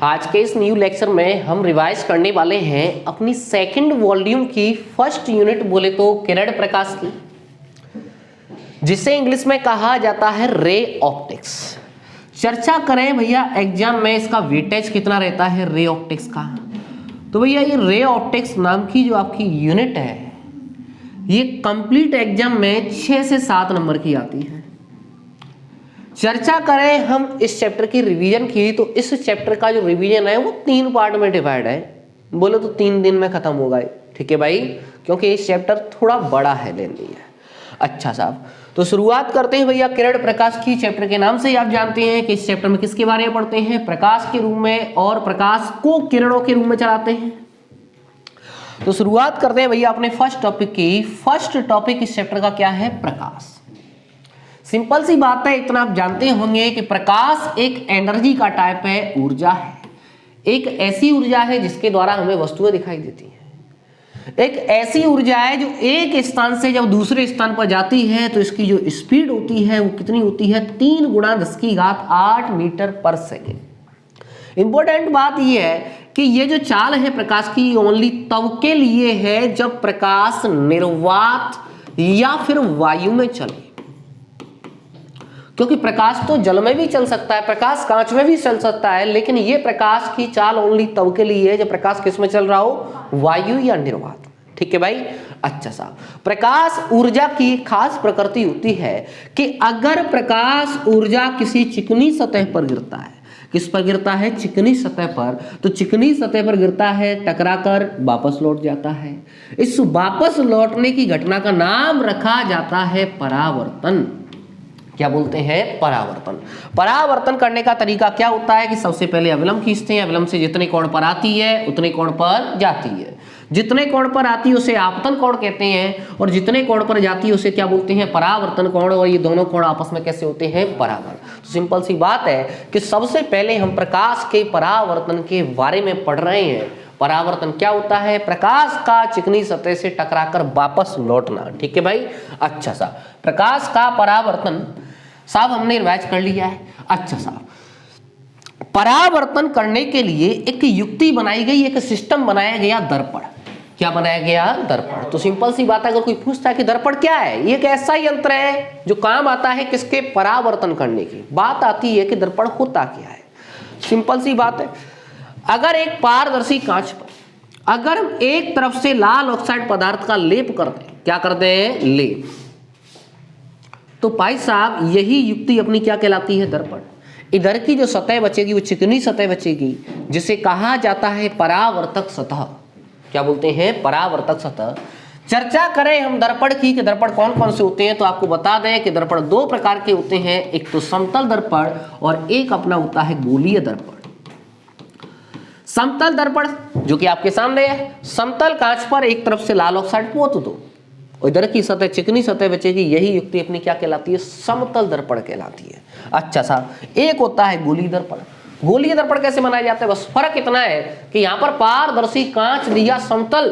आज के इस न्यू लेक्चर में हम रिवाइज करने वाले हैं अपनी सेकंड वॉल्यूम की फर्स्ट यूनिट बोले तो किरण प्रकाश की, जिसे इंग्लिश में कहा जाता है रे ऑप्टिक्स। चर्चा करें भैया एग्जाम में इसका वेटेज कितना रहता है रे ऑप्टिक्स का, तो भैया ये रे ऑप्टिक्स नाम की जो आपकी यूनिट है ये कंप्लीट एग्जाम में 6 से 7 नंबर की आती है। चर्चा करें हम इस चैप्टर की रिवीजन की, तो इस चैप्टर का जो रिवीजन है वो 3 पार्ट में डिवाइड है, बोले तो 3 दिन में खत्म होगा। ठीक है भाई, क्योंकि इस चैप्टर थोड़ा बड़ा है, लेनी है। अच्छा साहब, तो शुरुआत करते हैं भैया किरण प्रकाश की। चैप्टर के नाम से ही आप जानते हैं कि इस चैप्टर में किसके बारे में पढ़ते हैं, प्रकाश के रूप में, और प्रकाश को किरणों के रूप में चलाते हैं। तो शुरुआत करते हैं भैया अपने फर्स्ट टॉपिक की। फर्स्ट टॉपिक इस चैप्टर का क्या है, प्रकाश। सिंपल सी बात है, इतना आप जानते होंगे कि प्रकाश एक एनर्जी का टाइप है, ऊर्जा है, एक ऐसी ऊर्जा है जिसके द्वारा हमें वस्तुएं दिखाई देती हैं। एक ऐसी ऊर्जा है जो एक स्थान से जब दूसरे स्थान पर जाती है तो इसकी जो स्पीड होती है वो कितनी होती है, 3 × 10⁸ मीटर पर सेकेंड। इंपॉर्टेंट बात यह है कि ये जो चाल है प्रकाश की ओनली तब के लिए है जब प्रकाश निर्वात या फिर वायु में चले, क्योंकि प्रकाश तो जल में भी चल सकता है, प्रकाश कांच में भी चल सकता है, लेकिन ये प्रकाश की चाल ओनली तब के लिए है जब प्रकाश किस में चल रहा हो, वायु या निर्वात। ठीक है भाई। अच्छा साहब, प्रकाश ऊर्जा की खास प्रकृति होती है कि अगर प्रकाश ऊर्जा किसी चिकनी सतह पर गिरता है, किस पर गिरता है, चिकनी सतह पर, तो चिकनी सतह पर गिरता है, टकराकर वापस लौट जाता है। इस वापस लौटने की घटना का नाम रखा जाता है परावर्तन। क्या बोलते हैं, परावर्तन। परावर्तन करने का तरीका क्या होता है कि सबसे पहले अविलंब खींचते हैं, अविलंब से जितने कोण पर आती है उतने कोण पर जाती है, जितने कोण पर आती है उसे आपतन कोण कहते हैं, और जितने कोण पर जाती है उसे क्या बोलते हैं, परावर्तन कोण। और ये दोनों कोण आपस में कैसे होते हैं, बराबर। तो सिंपल सी बात है कि सबसे पहले हम प्रकाश के परावर्तन के बारे में पढ़ रहे हैं। परावर्तन क्या होता है, प्रकाश का चिकनी सतह से टकराकर वापस लौटना। ठीक है भाई। अच्छा सा, प्रकाश का परावर्तन साहब हमने रिवाइज कर लिया है। अच्छा साहब, परावर्तन करने के लिए एक युक्ति बनाई गई, एक सिस्टम बनाया गया, दर्पण। क्या बनाया गया, दर्पण। तो सिंपल सी बात है, अगर कोई पूछता है कि दर्पण क्या है, ये एक ऐसा यंत्र है जो काम आता है किसके, परावर्तन करने की। बात आती है कि दर्पण होता क्या है। सिंपल सी बात है, अगर एक पारदर्शी कांच पर अगर एक तरफ से लाल ऑक्साइड पदार्थ का लेप कर दें, क्या कर दें, लेप, तो भाई साहब यही युक्ति अपनी क्या कहलाती है, दर्पण। इधर की जो सतह बचेगी वो चिकनी सतह बचेगी, जिसे कहा जाता है परावर्तक सतह। क्या बोलते हैं, परावर्तक सतह। चर्चा करें हम दर्पण की कि दर्पण कौन कौन से होते हैं, तो आपको बता दें कि दर्पण 2 प्रकार के होते हैं, एक तो समतल दर्पण और एक अपना होता है गोलीय दर्पण। समतल दर्पण जो कि आपके सामने है, समतल कांच पर एक तरफ से लाल ऑक्साइड पोत दो, इधर की सतह चिकनी सतह बचेगी, यही युक्ति अपनी क्या कहलाती है, समतल दर्पण कहलाती है। अच्छा साहब, एक होता है गोलीय दर्पण। गोलीय दर्पण कैसे बनाया जाता है, बस फर्क इतना है कि यहाँ पर पारदर्शी कांच लिया समतल,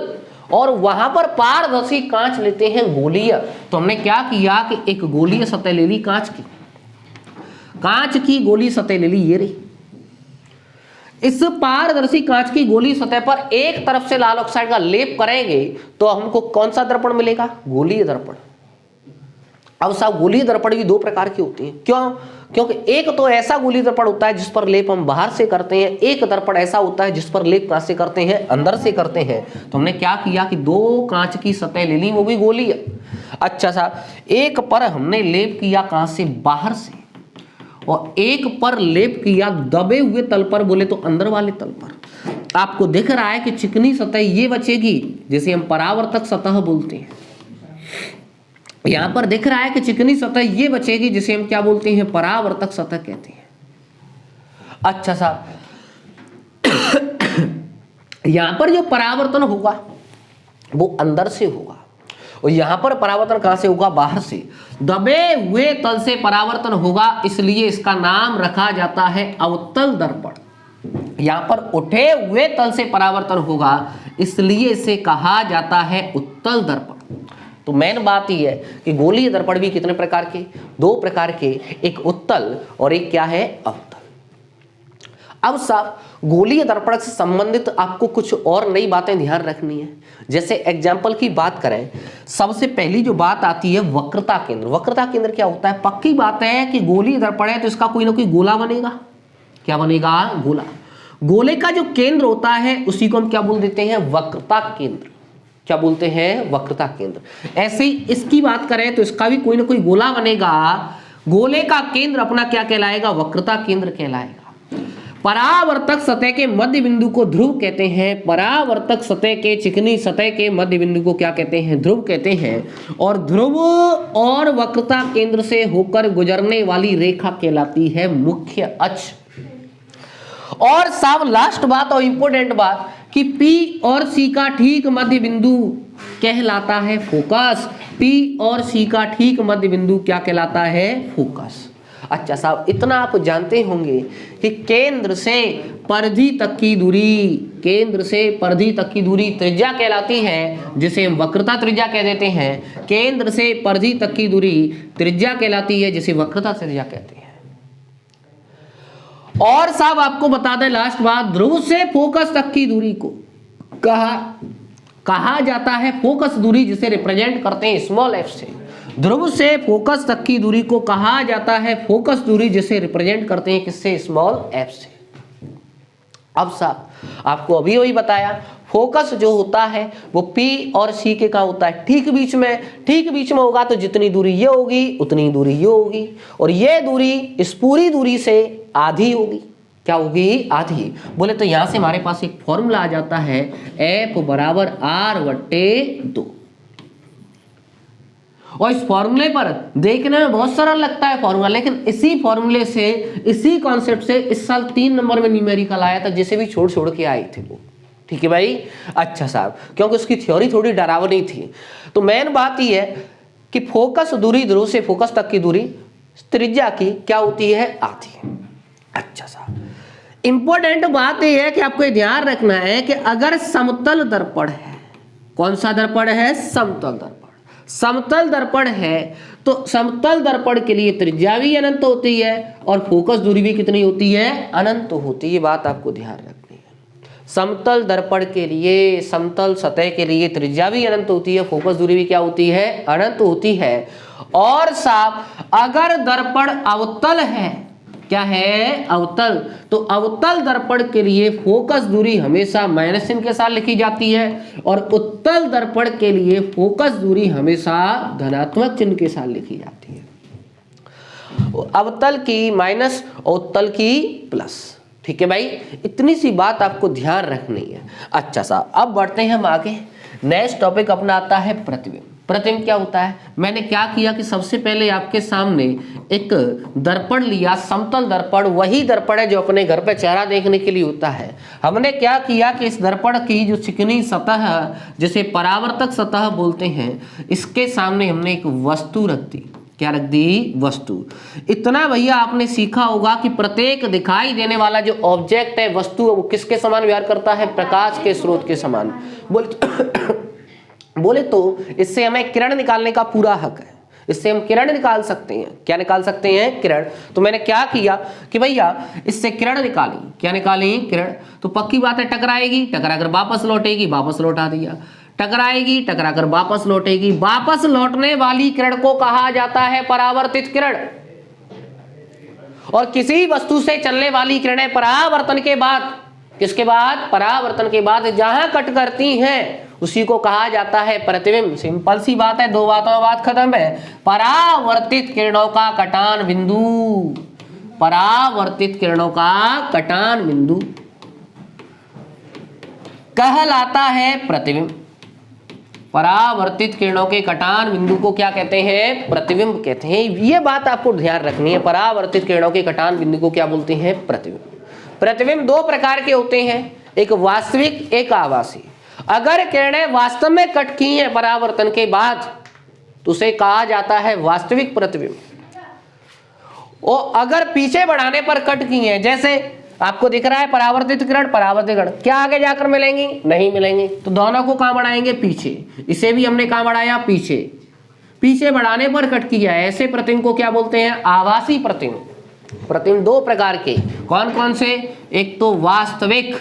और वहां पर पारदर्शी कांच लेते हैं गोलीय। तो हमने क्या किया कि एक गोलीय सतह ले ली कांच की, कांच की गोलीय सतह ले ली, ये रही। इस पारदर्शी कांच की गोलीय सतह पर एक तरफ से लाल ऑक्साइड का लेप करेंगे तो हमको कौन सा दर्पण मिलेगा, गोलीय दर्पण। अब साहब गोलीय दर्पण भी 2 प्रकार की होती हैं। क्यों, क्योंकि एक तो ऐसा गोलीय दर्पण होता है जिस पर लेप हम बाहर से करते हैं, एक दर्पण ऐसा होता है जिस पर लेप कहां से करते हैं, अंदर से करते हैं। तो हमने क्या किया कि 2 कांच की सतह ले ली, वो भी गोलीय। अच्छा साहब, एक पर हमने लेप किया कहां से, बाहर से, और एक पर लेप किया दबे हुए तल पर, बोले तो अंदर वाले तल पर। आपको दिख रहा है कि चिकनी सतह ये बचेगी जिसे हम परावर्तक सतह बोलते हैं, यहां पर दिख रहा है कि चिकनी सतह ये बचेगी जिसे हम क्या बोलते हैं, परावर्तक सतह कहते हैं। अच्छा साहब, यहां पर जो परावर्तन होगा वो अंदर से होगा, और यहां पर परावर्तन कहां से होगा, बाहर से। दबे हुए तल से परावर्तन होगा, इसलिए इसका नाम रखा जाता है अवतल दर्पण। यहां पर उठे हुए तल से परावर्तन होगा, इसलिए इसे कहा जाता है उत्तल दर्पण। तो मेन बात यह है कि गोलीय दर्पण भी कितने प्रकार के, 2 प्रकार के, एक उत्तल और एक क्या है, अवतल। अब साहब गोलीय दर्पण से संबंधित आपको कुछ और नई बातें ध्यान रखनी है। जैसे एग्जाम्पल की बात करें, सबसे पहली जो बात आती है वक्रता केंद्र। वक्रता केंद्र क्या होता है? पक्की बात है कि गोलीय दर्पण है तो इसका कोई ना कोई गोला बनेगा। क्या बनेगा? गोला। गोले का जो केंद्र होता है उसी को हम क्या बोल देते हैं? वक्रता केंद्र। क्या बोलते हैं? वक्रता केंद्र। ऐसे ही इसकी बात करें तो इसका भी कोई ना कोई गोला बनेगा। गोले का केंद्र अपना क्या कहलाएगा? वक्रता केंद्र कहलाएगा। परावर्तक सतह के मध्य बिंदु को ध्रुव कहते हैं। परावर्तक सतह के चिकनी सतह के मध्य बिंदु को क्या कहते हैं? ध्रुव कहते हैं। और ध्रुव और वक्रता केंद्र से होकर गुजरने वाली रेखा कहलाती है मुख्य अक्ष। और साहब लास्ट बात और इंपॉर्टेंट बात कि P और C का ठीक मध्य बिंदु कहलाता है फोकस। P और C का ठीक मध्य बिंदु क्या कहलाता है? फोकस। अच्छा साहब, इतना आप जानते होंगे कि केंद्र से परिधि तक की दूरी, केंद्र से परिधि तक की दूरी त्रिज्या कहलाती है, जिसे हम वक्रता त्रिज्या कह देते हैं। केंद्र से परिधि तक की दूरी त्रिज्या कहलाती है, जिसे वक्रता त्रिज्या कहते हैं। और साहब आपको बता दें लास्ट बात, ध्रुव से फोकस तक की दूरी को कहा जाता है फोकस दूरी, जिसे रिप्रेजेंट करते हैं स्मॉल f से। ध्रुव से फोकस तक की दूरी को कहा जाता है फोकस दूरी, जिसे रिप्रेजेंट करते हैं किससे? स्मॉल f से। अब साहब आपको अभी वही बताया, फोकस जो होता है वो P और C के का होता है ठीक बीच में। ठीक बीच में होगा तो जितनी दूरी ये होगी उतनी दूरी ये होगी, और ये दूरी इस पूरी दूरी से आधी होगी। क्या होगी? आधी। बोले तो यहां से हमारे पास एक फॉर्मूला आ जाता है, F बराबर R/2। और इस फॉर्मूले पर देखने में बहुत सरल लगता है फॉर्मूला, लेकिन इसी फॉर्मूले से, इसी कॉन्सेप्ट से इस साल 3 नंबर में न्यूमेरिकल आया था, जिसे भी छोड़ छोड़ के आए थे वो। ठीक है भाई? अच्छा साहब, क्योंकि उसकी थ्योरी थोड़ी डरावनी थी। तो मेन बात यह है कि फोकस दूरी, ध्रुव से फोकस तक की दूरी त्रिज्या की क्या होती है? आधी। अच्छा साहब, इंपॉर्टेंट बात यह है कि आपको ध्यान रखना है कि अगर समतल दर्पण है, कौन सा दर्पण है? समतल दर्पण। समतल दर्पण है तो समतल दर्पण के लिए त्रिज्या भी अनंत होती है और फोकस दूरी भी कितनी होती है? अनंत होती है। ये बात आपको ध्यान रखनी है। समतल दर्पण के लिए, समतल सतह के लिए त्रिज्या भी अनंत होती है, फोकस दूरी भी क्या होती है? अनंत होती है। और साहब अगर दर्पण अवतल है, क्या है? अवतल, तो अवतल दर्पण के लिए फोकस दूरी हमेशा माइनस चिन्ह के साथ लिखी जाती है, और उत्तल दर्पण के लिए फोकस दूरी हमेशा धनात्मक चिन्ह के साथ लिखी जाती है। अवतल की माइनस और उत्तल की प्लस। ठीक है भाई? इतनी सी बात आपको ध्यान रखनी है। अच्छा साहब, अब बढ़ते हैं हम आगे। नेक्स्ट टॉपिक अपना आता है प्रतिबिंब। प्रतिबिंब क्या होता है? मैंने क्या किया कि सबसे पहले आपके सामने एक दर्पण लिया, समतल दर्पण। वही दर्पण है जो अपने घर पे चेहरा देखने के लिए होता है। हमने क्या किया कि इस दर्पण की जो चिकनी सतह, जिसे परावर्तक सतह बोलते हैं, इसके सामने हमने एक वस्तु रख दी। क्या रख दी? वस्तु। इतना भैया आपने सीखा होगा कि प्रत्येक दिखाई देने वाला जो ऑब्जेक्ट है, वस्तु, वो किसके समान व्यवहार करता है? प्रकाश के स्रोत के समान। बोले तो इससे हमें किरण निकालने का पूरा हक है। इससे हम किरण निकाल सकते हैं। क्या निकाल सकते हैं? किरण। तो मैंने क्या किया कि भैया इससे किरण निकाली। क्या निकाली? किरण। तो पक्की बात है टकराएगी, टकरा कर वापस लौटेगी, वापस लौटा दिया। टकराएगी, टकरा कर वापस लौटेगी। वापस लौटने वाली किरण को कहा जाता है परावर्तित किरण। और किसी वस्तु से चलने वाली किरणें परावर्तन के बाद, किसके बाद? परावर्तन के बाद जहां कट करती हैं उसी को कहा जाता है प्रतिबिंब। सिंपल सी बात है, दो बातों में बात खत्म है। परावर्तित किरणों का कटान बिंदु, परावर्तित किरणों का कटान बिंदु कहलाता है प्रतिबिंब। परावर्तित किरणों के कटान बिंदु को क्या कहते हैं? प्रतिबिंब कहते हैं। ये बात आपको ध्यान रखनी है। परावर्तित किरणों के कटान बिंदु को क्या बोलते हैं? प्रतिबिंब। प्रतिबिंब दो प्रकार के होते हैं, एक वास्तविक, एक आभासी। अगर किरणें वास्तव में कट की हैं परावर्तन के बाद तो उसे कहा जाता है वास्तविक प्रतिबिंब। और अगर पीछे बढ़ाने पर कट की हैं, जैसे आपको दिख रहा है परावर्तित किरण, परावर्तित किरण, क्या आगे जाकर मिलेंगी? नहीं मिलेंगी। तो दोनों को कहां बढ़ाएंगे? पीछे। इसे भी हमने कहां बढ़ाया? पीछे। पीछे बढ़ाने पर कट किया है, ऐसे प्रतिबिंब को क्या बोलते हैं? आभासी प्रतिबिंब। प्रतिम दो प्रकार के, कौन कौन से? एक तो वास्तविक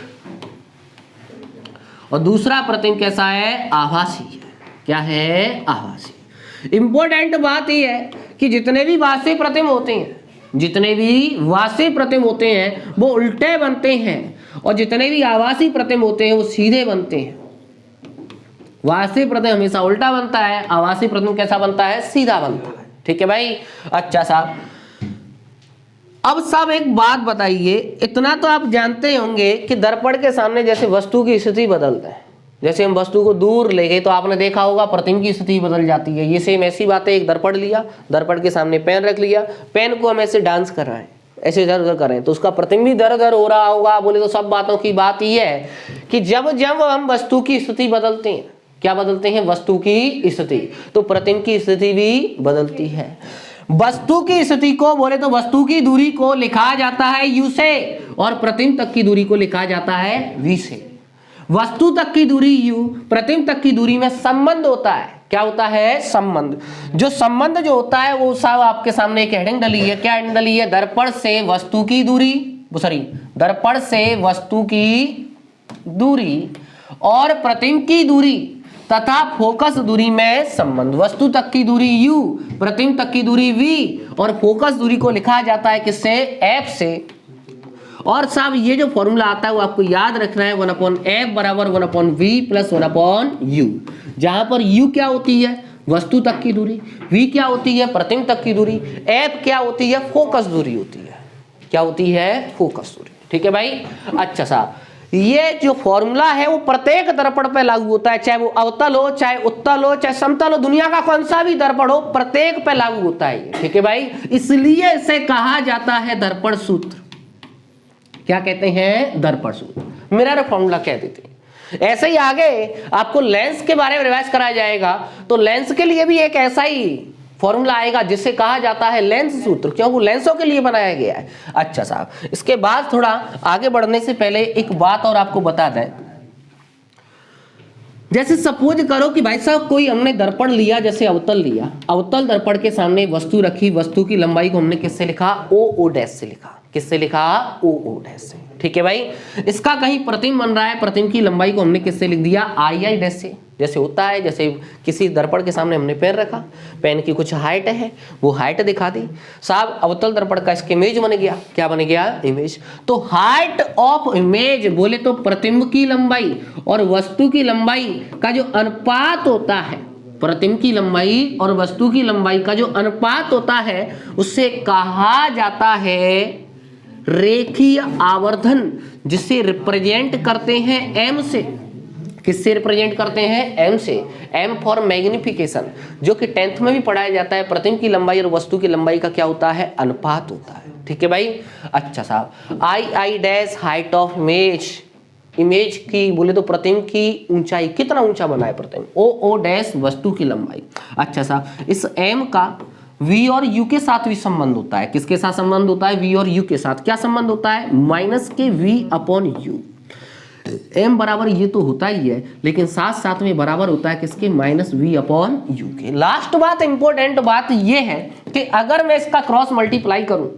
और दूसरा प्रतिम कैसा है? आभासी है। क्या है? आभासी। इंपॉर्टेंट बात यह है कि जितने भी वास्तविक प्रतिम होते हैं, जितने भी वास्तविक प्रतिम होते हैं वो उल्टे बनते हैं और जितने भी आभासी प्रतिम होते हैं वो सीधे बनते हैं। वास्तविक प्रतिम हमेशा उल्टा बनता है, आभासी प्रतिम कैसा बनता है? सीधा बनता है। ठीक है भाई। अच्छा साहब, अब साहब एक बात बताइए, इतना तो आप जानते होंगे कि दर्पण के सामने जैसे वस्तु की स्थिति बदलता है, जैसे हम वस्तु को दूर ले गए तो आपने देखा होगा प्रतिम की स्थिति बदल जाती है। ये सेम ऐसी बात है, एक दर्पण लिया, दर्पण के सामने पेन रख लिया, पेन को हम ऐसे डांस कर रहे हैं, ऐसे इधर उधर कर रहे हैं, तो उसका प्रतिम भी इधर उधर हो रहा होगा। बोले तो सब बातों की बात यह है कि जब जब हम वस्तु की स्थिति बदलते हैं, क्या बदलते हैं? वस्तु की स्थिति, तो प्रतिम की स्थिति भी बदलती है। वस्तु की स्थिति को बोले तो वस्तु की दूरी को लिखा जाता है u से और प्रतिम तक की दूरी को लिखा जाता है v से। वस्तु तक की दूरी u, प्रतिम तक की दूरी में संबंध होता है। क्या होता है? संबंध। जो संबंध जो होता है वो साहब आपके सामने एक हेडिंग डली है। क्या हेडिंग डली है? दर्पण से वस्तु की दूरी, सॉरी, दर्पण से वस्तु की दूरी और प्रतिम की दूरी तथा फोकस दूरी में संबंध। वस्तु तक की दूरी u, प्रतिम तक की दूरी v और फोकस दूरी को लिखा जाता है किससे? f से। और साहब ये जो फॉर्मूला आता है वो आपको याद रखना है, 1/f बराबर 1/v प्लस 1/u, जहां पर u क्या होती है? वस्तु तक की दूरी, v क्या होती है? प्रतिम तक की दूरी, f क्या होती है? फोकस दूरी होती है। क्या होती है? फोकस दूरी। ठीक है भाई। अच्छा साहब, ये जो फॉर्मूला है वो प्रत्येक दर्पण पे लागू होता है, चाहे वो अवतल हो, चाहे उत्तल हो, चाहे समतल हो, दुनिया का कौन सा भी दर्पण हो, प्रत्येक पे लागू होता है। ठीक है भाई, इसलिए इसे कहा जाता है दर्पण सूत्र। क्या कहते हैं? दर्पण सूत्र, मिरर फॉर्मूला कह देते हैं। ऐसे ही आगे आपको लेंस के बारे में रिवाइज कराया जाएगा, तो लेंस के लिए भी एक ऐसा ही फॉर्मूला आएगा जिसे कहा जाता है लेंस सूत्र, क्योंकि वो लेंसों के लिए बनाया गया है। अच्छा साहब, इसके बाद थोड़ा आगे बढ़ने से पहले एक बात और आपको बता दें। जैसे सपोज करो कि भाई साहब कोई हमने दर्पण लिया, जैसे अवतल लिया, अवतल दर्पण के सामने वस्तु रखी, वस्तु की लंबाई को हमने किससे लिखा? ओ डैश से लिखा। किससे लिखा? ओ डैश से। ठीक है भाई। इसका कहीं प्रतिम बन रहा है, प्रतिम की लंबाई को हमने किससे लिख दिया? आई डैश से। जैसे होता है, जैसे किसी दर्पण के सामने हमने पेन रखा, पेन की कुछ हाइट है, वो हाइट दिखा दी साहब, अवतल दर्पण का इसका इमेज बन गया। क्या बन गया? इमेज। तो हाइट ऑफ इमेज बोले तो प्रतिबिंब की लंबाई और वस्तु की लंबाई का जो अनुपात होता है, प्रतिबिंब की लंबाई और वस्तु की लंबाई का जो अनुपात होता है, उससे कहा जाता है रेखीय आवर्धन, जिसे रिप्रेजेंट करते हैं एम से। किससे रिप्रेजेंट करते हैं? एम से। एम फॉर मैग्निफिकेशन, जो कि 10th में भी पढ़ाया जाता है। प्रतिबिंब की लंबाई और वस्तु की लंबाई का क्या होता है? अनुपात होता है। ठीक है भाई। अच्छा साहब, I dash height of image, image की बोले तो प्रतिबिंब की ऊंचाई, कितना ऊंचा बना है प्रतिबिंब, ओ डैश वस्तु की लंबाई। अच्छा साहब, इस एम का v और u के साथ भी संबंध होता है। किसके साथ संबंध होता है? v और u के साथ। क्या संबंध होता है? माइनस के v/u। m बराबर ये तो होता ही है, लेकिन साथ साथ में बराबर होता है किसके? माइनस v/u के। लास्ट बात, इंपॉर्टेंट बात ये है कि अगर मैं इसका क्रॉस मल्टीप्लाई करूं,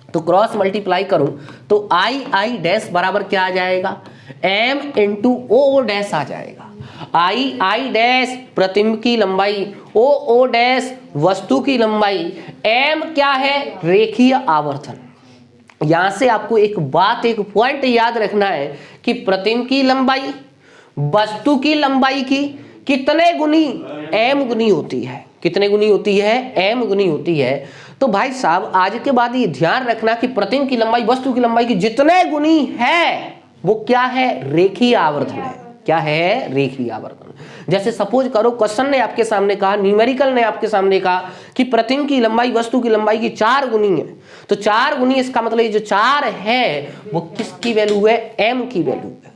तो क्रॉस मल्टीप्लाई करूं तो आई डैश बराबर क्या आ जाएगा? m इंटू ओ डैश आ जाएगा। आई डैश प्रतिबिंब की लंबाई, ओ डैश वस्तु की लंबाई, m क्या है? रेखीय आवर्धन। यहां से आपको एक बात, एक पॉइंट याद रखना है कि प्रतिबिंब की लंबाई वस्तु की लंबाई की कितने गुनी? m गुनी होती है। कितने गुनी होती है? m गुनी होती है। तो भाई साहब आज के बाद ये ध्यान रखना कि प्रतिबिंब की लंबाई वस्तु की लंबाई की जितने गुनी है वो क्या है? रेखीय आवर्धन है। क्या है? रेखीय आवर्धन। जैसे सपोज करो क्वेश्चन ने आपके सामने कहा, न्यूमेरिकल ने आपके सामने कहा कि प्रतिबिंब की लंबाई वस्तु की लंबाई की 4 गुनी है, तो 4 गुनी, इसका मतलब ये जो 4 है वो किसकी वैल्यू है? m की वैल्यू है।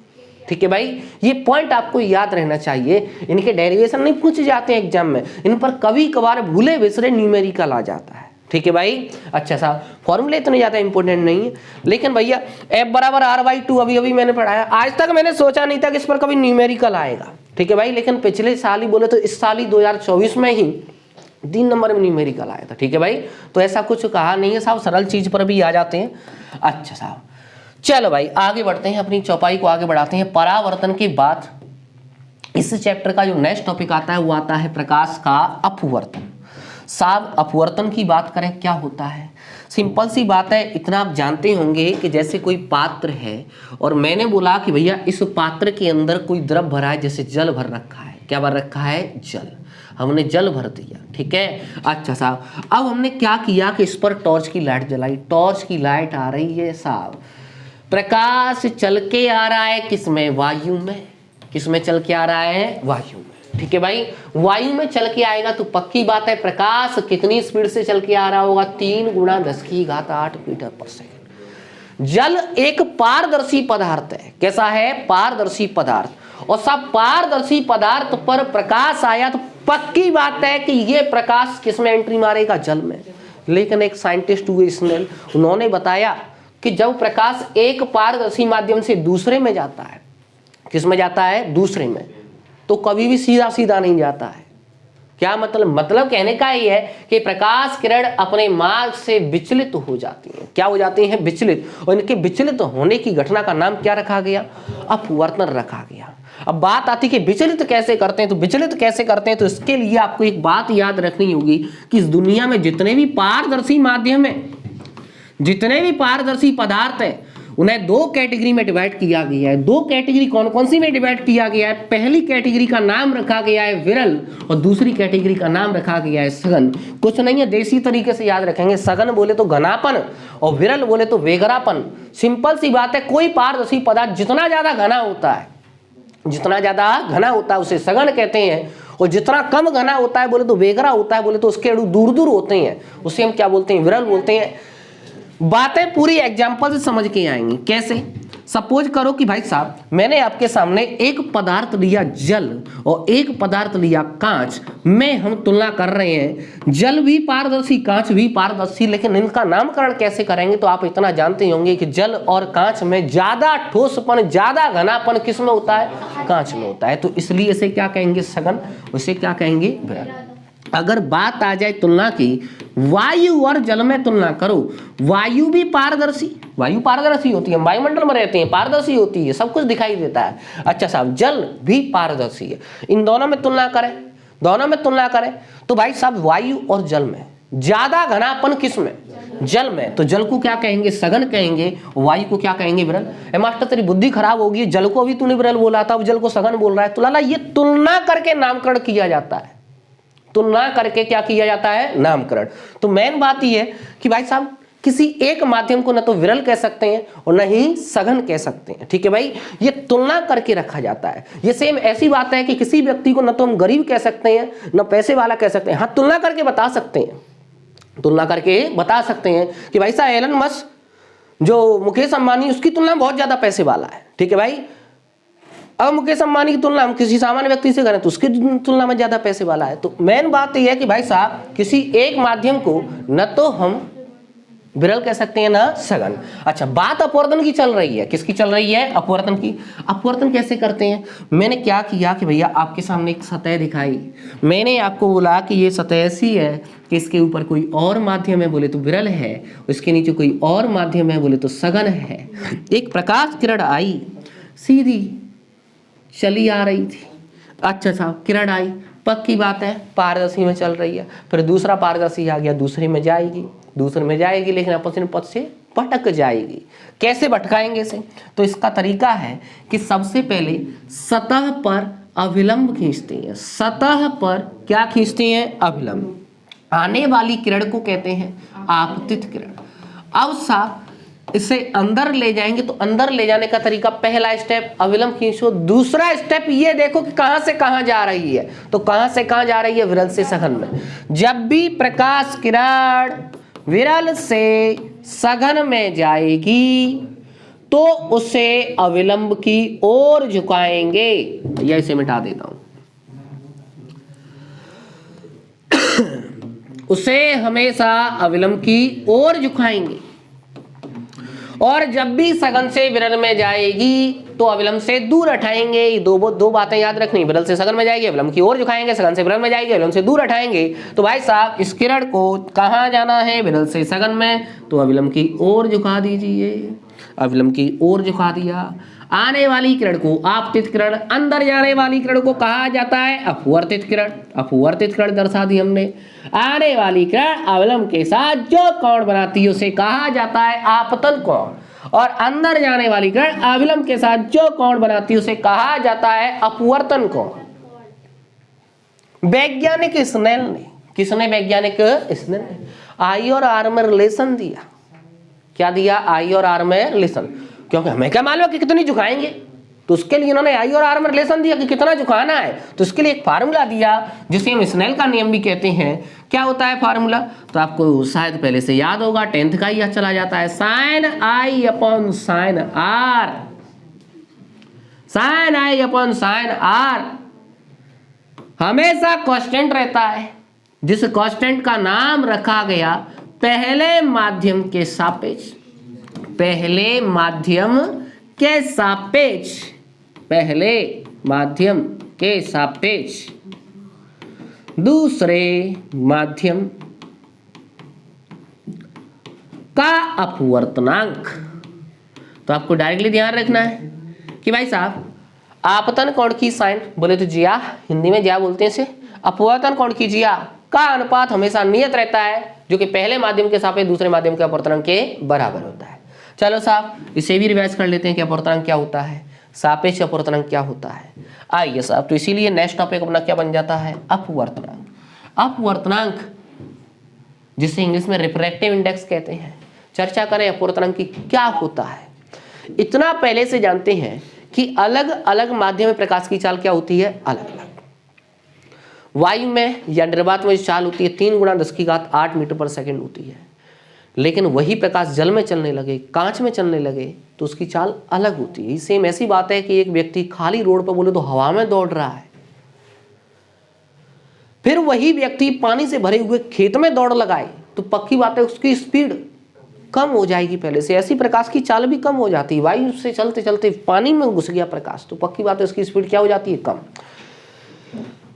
ठीक है भाई, ये पॉइंट आपको याद रहना चाहिए। इनके डेरिवेशन नहीं पूछे जाते हैं एग्जाम में, इन पर कभी कभार भूले बिसरे न्यूमेरिकल आ जाता है। ठीक है भाई। अच्छा साहब, फॉर्मूले इतने ज्यादा इंपॉर्टेंट नहीं है, लेकिन भैया f बराबर r/2 अभी मैंने पढ़ाया। आज तक मैंने सोचा नहीं था कि इस पर कभी न्यूमेरिकल आएगा। ठीक है भाई, लेकिन पिछले साल ही बोले तो इस साल ही 2024 में ही 3 नंबर में न्यूमेरिकल आया था। ठीक है भाई, तो ऐसा कुछ कहा नहीं है साहब, सरल चीज पर भी आ जाते हैं। अच्छा साहब, चलो भाई आगे बढ़ते हैं, अपनी चौपाई को आगे बढ़ाते हैं। परावर्तन के बाद इस चैप्टर का जो नेक्स्ट टॉपिक आता है वो आता है प्रकाश का अपवर्तन। साहब अपवर्तन की बात करें क्या होता है, सिंपल सी बात है, इतना आप जानते होंगे कि जैसे कोई पात्र है और मैंने बोला कि भैया इस पात्र के अंदर कोई द्रव भरा है, जैसे जल भर रखा है। क्या भर रखा है? जल। हमने जल भर दिया, ठीक है। अच्छा साहब, अब हमने क्या किया कि इस पर टॉर्च की लाइट जलाई। टॉर्च की लाइट आ रही है साहब, प्रकाश चल के आ रहा है किसमें? वायु में। किसमें चल के आ रहा है? वायु में। ठीक है भाई, वायु में चल के आएगा तो पक्की बात है प्रकाश कितनी स्पीड से चल के आ रहा होगा? 3 × 10⁸ मीटर पर सेकंड। जल एक पारदर्शी पदार्थ है। कैसा है? पारदर्शी पदार्थ। और सब पारदर्शी पदार्थ पर प्रकाश आया तो पक्की बात है कि ये प्रकाश किसमें एंट्री मारेगा? जल में। लेकिन एक साइंटिस्ट हुए स्नेल, उन्होंने बताया कि जब प्रकाश एक पारदर्शी माध्यम से दूसरे में जाता है, किसमें जाता है? दूसरे में, तो कभी भी सीधा सीधा नहीं जाता है। क्या मतलब? मतलब कहने का ये है कि प्रकाश किरण अपने मार्ग से विचलित हो जाती हैं। क्या हो जाती हैं? विचलित। और इनके विचलित होने की घटना का नाम क्या रखा गया? अपवर्तन रखा गया। अब बात आती है कि विचलित कैसे करते हैं, तो विचलित कैसे करते हैं, तो इसके लिए आपको एक बात याद रखनी होगी कि इस दुनिया में जितने भी पारदर्शी माध्यम है, जितने भी पारदर्शी पदार्थ है, उन्हें 2 कैटेगरी में डिवाइड किया गया है। 2 कैटेगरी कौन कौन सी में डिवाइड किया गया है? पहली कैटेगरी का नाम रखा गया है विरल और दूसरी कैटेगरी का नाम रखा गया है सघन। कुछ नहीं है, देसी तरीके से याद रखेंगे। सघन बोले तो घनापन और विरल बोले तो वेगरापन। सिंपल सी बात है, कोई पारदर्शी पदार्थ जितना ज्यादा घना होता है, जितना ज्यादा घना होता है उसे सघन कहते हैं, और जितना कम घना होता है बोले तो वेगरा होता है, बोले तो उसके अणु दूर दूर होते हैं, उसे हम क्या बोलते हैं? विरल बोलते हैं। बातें पूरी एग्जाम्पल से समझ के आएंगी। कैसे? सपोज करो कि भाई साहब मैंने आपके सामने एक पदार्थ लिया जल और एक पदार्थ लिया कांच, में हम तुलना कर रहे हैं, जल भी पारदर्शी कांच भी पारदर्शी, लेकिन इनका नामकरण कैसे करेंगे? तो आप इतना जानते होंगे कि जल और कांच में ज्यादा ठोसपन, ज्यादा घनापन किस में होता है? कांच में होता है। तो इसलिए इसे क्या कहेंगे? सघन। उसे क्या कहेंगे? विरल। अगर बात आ जाए तुलना की, वायु और जल में तुलना करो, वायु भी पारदर्शी, वायु पारदर्शी होती है, वायुमंडल में रहते हैं, पारदर्शी होती है, सब कुछ दिखाई देता है। अच्छा साहब, जल भी पारदर्शी है। इन दोनों में तुलना करें, दोनों में तुलना करें तो भाई साहब वायु और जल में ज्यादा घनापन किस में? जल में। तो जल को क्या कहेंगे? सघन कहेंगे। वायु को क्या कहेंगे? विरल। मास्टर तेरी बुद्धि खराब होगी, जल को भी तूने विरल बोला था, अब जल को सघन बोल रहा है। तो लाला ये तुलना करके नामकरण किया जाता है, तुलना करके क्या किया जाता है? नामकरण। तो मेन बात यह है कि भाई साहब किसी एक माध्यम को न तो विरल कह सकते हैं और न ही सघन कह सकते हैं। ठीक है भाई, ये तुलना करके रखा जाता है। ये सेम ऐसी बात है कि किसी व्यक्ति को न तो हम गरीब कह सकते हैं न पैसे वाला कह सकते हैं। हाँ, तुलना करके बता सकते हैं, तुलना करके बता सकते हैं कि भाई साहब एलन मस्क जो मुकेश अंबानी, उसकी तुलना बहुत ज्यादा पैसे वाला है। ठीक है भाई, अब मुकेश अंबानी की तुलना हम किसी सामान्य व्यक्ति से करें तो उसकी तुलना में ज्यादा पैसे वाला है। तो मेन बात यह है कि भाई साहब किसी एक माध्यम को न तो हम विरल कह सकते हैं ना सघन। अच्छा, बात अपवर्तन की चल रही है। किसकी चल रही है? अपवर्तन की। अपवर्तन कैसे करते हैं? मैंने क्या किया कि भैया आपके सामने एक सतह दिखाई, मैंने आपको बोला कि ये सतह ऐसी है कि इसके ऊपर कोई और माध्यम है, बोले तो विरल है, इसके नीचे कोई और माध्यम है, बोले तो सघन है। एक प्रकाश किरण आई, सीधी चली आ रही थी। अच्छा साहब, किरण आई, पक्की बात है पारदर्शी में चल रही है, फिर दूसरा पारदर्शी आ गया, दूसरे में जाएगी, दूसरे में जाएगी, लेकिन अपने पथ से भटक जाएगी। कैसे भटकाएंगे इसे? तो इसका तरीका है कि सबसे पहले सतह पर अभिलंब खींचते हैं। सतह पर क्या खींचते हैं? अभिलंब। आने वाली किरण को कहते हैं आपतित किरण। अब साहब इसे अंदर ले जाएंगे, तो अंदर ले जाने का तरीका, पहला स्टेप अविलंब खींचो, दूसरा स्टेप ये देखो कि कहां से कहां जा रही है। तो कहां से कहां जा रही है? विरल से सघन में। जब भी प्रकाश किरण विरल से सघन में जाएगी तो उसे अविलंब की ओर झुकाएंगे। या इसे मिटा देता हूं, उसे हमेशा अविलंब की ओर झुकाएंगे। और जब भी सघन से विरल में जाएगी तो अविलंब से दूर हटाएंगे। दो बातें याद रखनी, विरल से सघन में जाएगी अविलंब की ओर झुकाएंगे, सघन से विरल में जाएगी अविलंब से दूर हटाएंगे। तो भाई साहब इस किरण को कहाँ जाना है, विरल से सघन में, तो अविलंब की ओर झुका दीजिए, अविलंब की ओर झुका दिया। आने वाली किरण को आपतित किरण, अंदर जाने वाली किरण को कहा जाता है अपवर्तित किरण, अपवर्तित किरण दर्शा दी हमने। आने वाली किरण अवलंब के साथ जो कोण बनाती है उसे कहा जाता है आपतन कोण, और अंदर जाने वाली किरण अविलंब के साथ जो कोण बनाती है उसे कहा जाता है अपवर्तन कोण। वैज्ञानिक स्नेल ने, किसने, वैज्ञानिक स्नेल ने आई और आर में रिलेशन दिया। क्या दिया, आई और आर में रिलेशन, क्योंकि हमें क्या मालूम कि कितनी झुकाएंगे, तो उसके लिए उन्होंने आई और आर में रिलेशन दिया कि कितना झुकाना है। तो उसके लिए एक फार्मूला दिया जिसे हम स्नेल का नियम भी कहते हैं। क्या होता है फार्मूला, तो आपको शायद पहले से याद होगा, 10th का ही चला जाता है, sine I upon sine R, sine I upon sine R हमेशा कांस्टेंट रहता है, जिस कांस्टेंट का नाम रखा गया पहले माध्यम के सापेक्ष, पहले माध्यम के सापेक्ष, पहले माध्यम के सापेक्ष दूसरे माध्यम का अपवर्तनांक। तो आपको डायरेक्टली ध्यान रखना है कि भाई साहब आपतन कोण की साइन बोले तो जिया, हिंदी में जिया बोलते हैं इसे, अपवर्तन कोण की जिया का अनुपात हमेशा नियत रहता है, जो कि पहले माध्यम के सापेक्ष दूसरे माध्यम के अपवर्तनांक के बराबर होता है। चलो साहब इसे भी रिवाइज कर लेते हैं कि अपवर्तनांक क्या होता है, सापेक्ष अपवर्तनांक क्या होता है। आइए साहब, तो इसीलिए नेक्स्ट टॉपिक अपना क्या बन जाता है, अपवर्तनांक। अपवर्तनांक जिसे इंग्लिश में रिफ्रैक्टिव इंडेक्स कहते हैं। चर्चा करें अपवर्तनांक की क्या होता है। इतना पहले से जानते हैं कि अलग अलग माध्यम में प्रकाश की चाल क्या होती है, अलग अलग। वायु में या निर्वात में चाल होती है 3 × 10⁸ मीटर पर सेकेंड होती है, लेकिन वही प्रकाश जल में चलने लगे, कांच में चलने लगे तो उसकी चाल अलग होती है। सेम ऐसी बात है कि एक व्यक्ति खाली रोड पर बोले तो हवा में दौड़ रहा है, फिर वही व्यक्ति पानी से भरे हुए खेत में दौड़ लगाए तो पक्की बात है उसकी स्पीड कम हो जाएगी पहले से। ऐसी प्रकाश की चाल भी कम हो जाती है। वायु से चलते चलते पानी में घुस गया प्रकाश तो पक्की बात है उसकी स्पीड क्या हो जाती है, कम।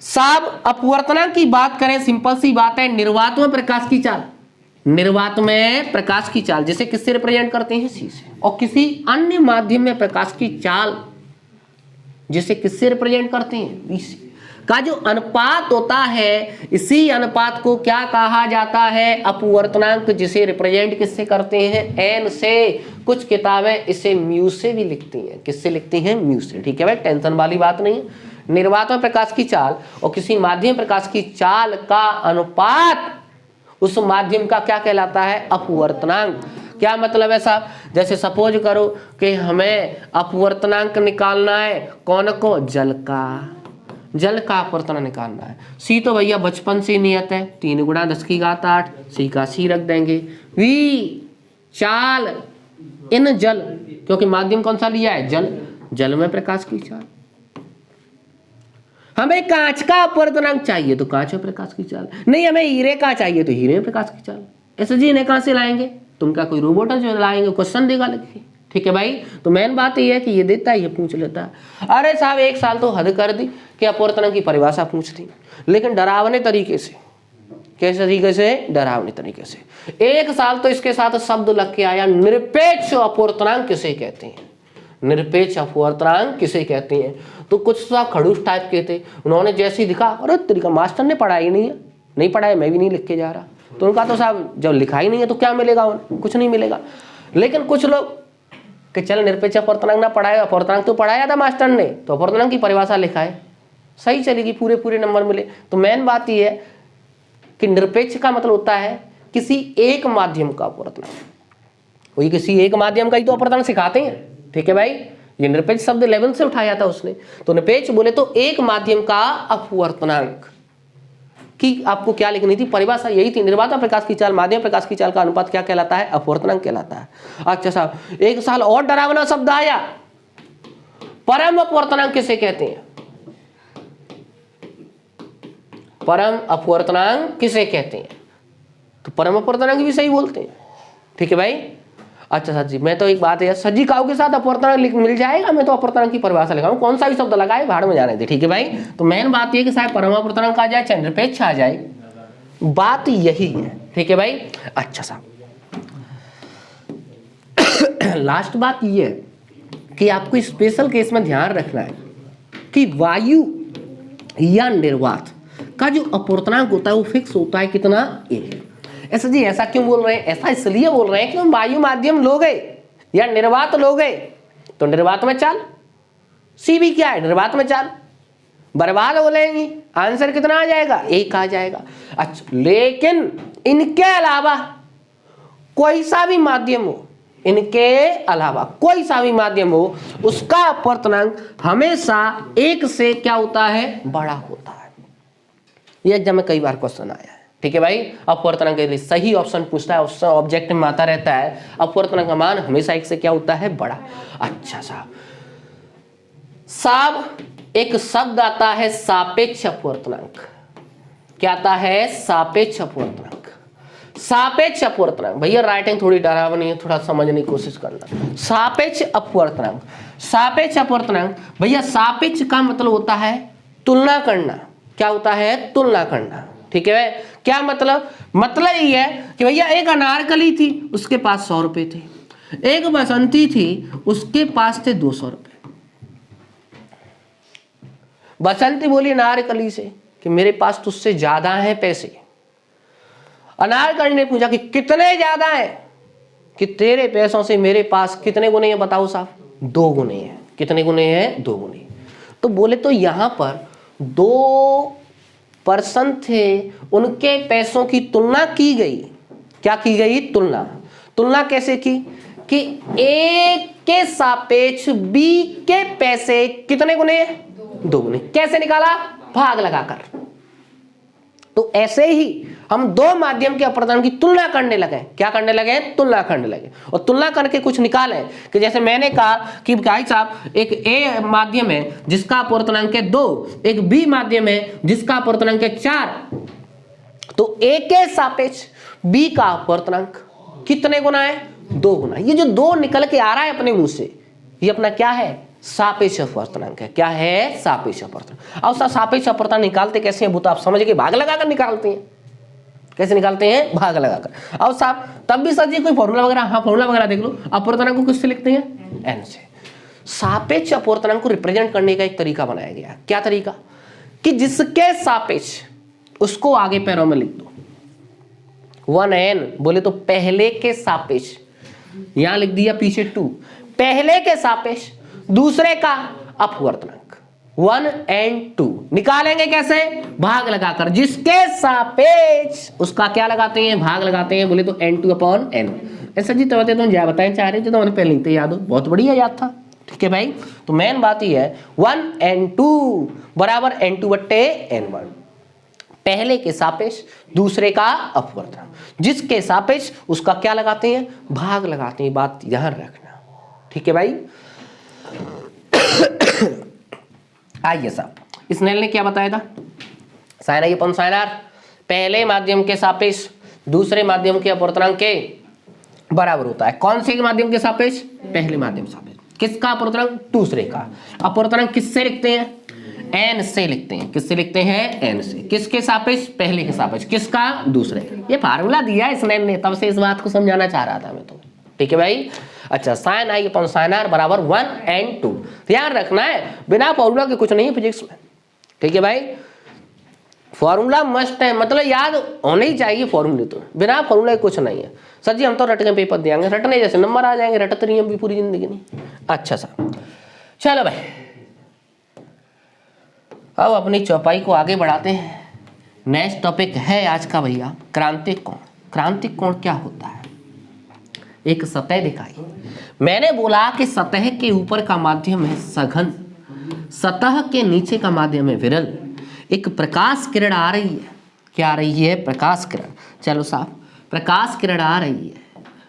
साहब अपवर्तनांक की बात करें, सिंपल सी बात है, निर्वात में प्रकाश की चाल, निर्वात में प्रकाश की चाल जिसे किससे रिप्रेजेंट करते हैं, सी से, और किसी अन्य माध्यम में प्रकाश की चाल जिसे किससे रिप्रेजेंट करते हैं, बी से, का जो अनुपात होता है, इसी अनुपात को क्या कहा जाता है, अपवर्तनांक, जिसे रिप्रेजेंट किससे करते हैं, एन से। कुछ किताबें इसे म्यू से भी लिखती हैं। किससे लिखती हैं, म्यू से। ठीक है भाई, टेंशन वाली बात नहीं है। निर्वात में प्रकाश की चाल और किसी माध्यम प्रकाश की चाल का अनुपात उस माध्यम का क्या कहलाता है, अपवर्तनांक। क्या मतलब है साहब, जैसे सपोज करो कि हमें अपवर्तनांक निकालना है, कौन को, जल का, जल का अपवर्तनांक निकालना है। सी तो भैया बचपन से नियत है 3 × 10⁸, सी का सी रख देंगे। वी चाल इन जल, क्योंकि माध्यम कौन सा लिया है, जल, जल में प्रकाश की चाल। हमें कांच का अपवर्तनांक चाहिए तो कांच में प्रकाश की चाल, नहीं हमें हीरे का चाहिए तो हीरे में प्रकाश की चाल। ऐसे जी इन्हें कहां से लाएंगे, तुम क्या कोई रोबोट है जो लाएंगे, क्वेश्चन देगा लिख के। ठीक है भाई, तो मेन बात ये है कि ये देता है, ये पूछ लेता है। अरे साहब एक साल तो हद कर दी कि अपवर्तनांक की परिभाषा पूछ दी, लेकिन डरावने तरीके से। कैसे तरीके से, डरावने तरीके से। एक साल तो इसके साथ शब्द लग के आया, निरपेक्ष अपवर्तनांक किसे कहते हैं, निरपेक्ष अपवर्तनांक किसे कहते हैं। तो कुछ साहब खड़ूस टाइप के थे, उन्होंने जैसे ही दिखा, अरे तरीका मास्टर ने पढ़ाई नहीं है, नहीं पढ़ाया, मैं भी नहीं लिख के जा रहा। तो उनका तो साहब जब लिखा ही नहीं है तो क्या मिलेगा, कुछ नहीं मिलेगा। लेकिन कुछ लोग कि चल निरपेक्ष अपवर्तनांक ना पढ़ाया, अपवर्तनांक तो पढ़ाया था मास्टर ने, तो अपवर्तनांक की परिभाषा लिखा है, सही चलेगी, पूरे नंबर मिले। तो मेन बात यह है कि निरपेक्ष का मतलब होता है किसी एक माध्यम का अपवर्तनांक। वही किसी एक माध्यम का ही तो अपवर्तनांक सिखाते हैं। ठीक है भाई, ये निरपेक्ष शब्द 11 से उठाया था उसने। तो निरपेक्ष बोले तो एक माध्यम का अपवर्तनांक की आपको क्या लिखनी थी, परिभाषा यही थी। निर्वात प्रकाश की चाल, माध्यम प्रकाश की चाल का अनुपात क्या कहलाता है, अपवर्तनांक कहलाता है। अच्छा साहब एक साल और डरावना शब्द आया, परम अपवर्तनांक किसे कहते हैं, परम अपवर्तनांक किसे कहते हैं। तो परम अपवर्तनांक भी सही बोलते हैं। ठीक है भाई, अच्छा सर जी, मैं तो एक बात है सर जी, काऊ के साथ अपवर्तनांक मिल जाएगा, मैं तो अपवर्तनांक की परिभाषा लिखाऊं, कौन सा भी शब्द लगाए भाड़ में जाने दे, ठीक है भाई। तो मेन बात ये कि साहब परमावर्तनांक आ जाए चाहे निरपेक्ष आ जाए, बात यही है, ठीक है भाई। अच्छा साहब लास्ट बात ये है कि आपको स्पेशल केस में ध्यान रखना है कि वायु या निर्वात का जो अपवर्तनांक होता है वो फिक्स होता है कितना, ए। ऐसा जी ऐसा क्यों बोल रहे हैं, ऐसा इसलिए बोल रहे हैं कि हम वायु माध्यम लो गए या निर्वात लो गए तो निर्वात में चाल, सी भी क्या है निर्वात में चाल, बर्बाद हो लेंगी, आंसर कितना आ जाएगा, एक आ जाएगा। अच्छा लेकिन इनके अलावा कोई सा भी माध्यम हो, इनके अलावा कोई सा भी माध्यम हो, उसका अपवर्तनांक हमेशा एक से क्या होता है, बड़ा होता है। ये एग्जाम में कई बार क्वेश्चन आया है, ठीक है भाई। अपवर्तनांक के लिए सही ऑप्शन पूछता है, ऑप्शन ऑब्जेक्ट में आता रहता है, अपवर्तनांक का मान हमेशा एक से क्या होता है, बड़ा। अच्छा साहब एक शब्द आता है सापेक्ष अपवर्तनांक, क्या आता है, सापेक्ष अपवर्तनांक। सापेक्ष अपवर्तनांक भैया राइटिंग थोड़ी डरावनी है, थोड़ा समझने की कोशिश करना। सापेक्ष अपवर्तनांक, सापेक्ष अपवर्तनांक भैया सापेक्ष का मतलब होता है तुलना करना, क्या होता है, तुलना करना, ठीक है भाई। क्या मतलब, मतलब ये है कि भैया एक अनारकली थी उसके पास 100 रुपए थे, एक बसंती थी उसके पास थे 200 रुपए। बसंती बोली अनारकली से कि मेरे पास तुझसे ज्यादा है पैसे। अनारकली ने पूछा कि कितने ज्यादा है, कि तेरे पैसों से मेरे पास कितने गुने हैं, बताओ साहब, 2 गुने हैं। कितने गुने हैं, 2 गुने। तो बोले तो यहां पर 2 पर्सन थे, उनके पैसों की तुलना की गई, क्या की गई, तुलना। तुलना कैसे की कि ए के सापेक्ष बी के पैसे कितने गुने, 2 गुने। कैसे निकाला, भाग लगाकर। तो ऐसे ही हम 2 माध्यम के अपवर्तनांक की तुलना करने लगे, क्या करने लगे, तुलना करने लगे, और तुलना करके कुछ निकाले कि जैसे मैंने कहा कि भाई साहब एक ए माध्यम है जिसका अपवर्तनांक है 2, एक बी माध्यम है जिसका अपवर्तनांक है 4, तो ए के सापेक्ष बी का अपवर्तनांक कितने गुना है, 2 गुना। ये जो 2 निकल के आ रहा है अपने मुंह से, ये अपना क्या है, सापेक्ष अपवर्तनांक है। क्या है, सापेक्ष अपवर्तनांक। अब सापेक्ष अपवर्तनांक निकालते कैसे हैं वो तो आप समझ के भाग लगाकर निकालते हैं। कैसे निकालते हैं, भाग लगाकर। अब साहब तब भी सर जी कोई फॉर्मूला वगैरह, हाँ फॉर्मूला वगैरह देख लो। अपवर्तनांक को किससे लिखते हैं, एन से। सापेक्ष अपवर्तनांक को रिप्रेजेंट करने का एक तरीका बनाया गया, क्या तरीका, कि जिसके सापेक्ष उसको आगे पैरों में लिख दो, 1n बोले तो पहले के सापेक्ष, यहां लिख दिया पीछे 2, पहले के सापेक्ष दूसरे का अपवर्तनांक 1 and 2 निकालेंगे कैसे, भाग लगाकर। जिसके सापेक्ष उसका क्या लगाते हैं, भाग लगाते हैं, बोले तो n2/n। ऐसा जी तो तुम क्या बताएं चाह रहे थे, तो मैंने पहले लिखते याद हो, बहुत बढ़िया याद था, ठीक है भाई। तो मेन बात ये है 1 and 2 बराबर n2/n1, पहले के सापेक्ष दूसरे का अपवर्तनांक, जिसके सापेक्ष उसका क्या लगाते हैं, भाग लगाते हैं। बात यहां रखना, ठीक है भाई। आइए साहब, स्नेल ने क्या बताया था, sine I upon sine R पहले माध्यम के सापेक्ष दूसरे माध्यम के अपवर्तनांक के बराबर होता है। कौन से माध्यम के सापेक्ष, पहले माध्यम सापेक्ष। किसका अपवर्तनांक, दूसरे का। अपवर्तनांक किससे लिखते हैं, एन से लिखते हैं। किससे लिखते हैं, एन से। किसके सापेक्ष, पहले के सापेक्ष। किसका, दूसरे। ये फार्मूला दिया है स्नेल ने, तब से इस बात को समझाना चाह रहा था मैं तो, ठीक है भाई। अच्छा, sine I upon sine R बराबर 1 and 2। ध्यान रखना है, बिना फॉर्मूला के कुछ नहीं है फिजिक्स में, ठीक है भाई। फॉर्मूला मस्ट है, मतलब याद होने ही चाहिए फॉर्मूले, तो बिना फॉर्मूला कुछ नहीं है। सर जी हम तो रट के पेपर देंगे, रटने जैसे नंबर आ जाएंगे, रटते नहीं हम भी पूरी जिंदगी नहीं। अच्छा साहब चलो भाई, अब अपनी चौपाई को आगे बढ़ाते हैं। नेक्स्ट टॉपिक है आज का भैया, क्रांतिक कोण। क्रांतिक कोण क्या होता है, एक सतह दिखाई। मैंने बोला कि सतह के ऊपर का माध्यम है सघन, सतह के नीचे का माध्यम है विरल। एक प्रकाश किरण आ रही है, क्या आ रही है, प्रकाश किरण। चलो साहब, प्रकाश किरण आ रही है,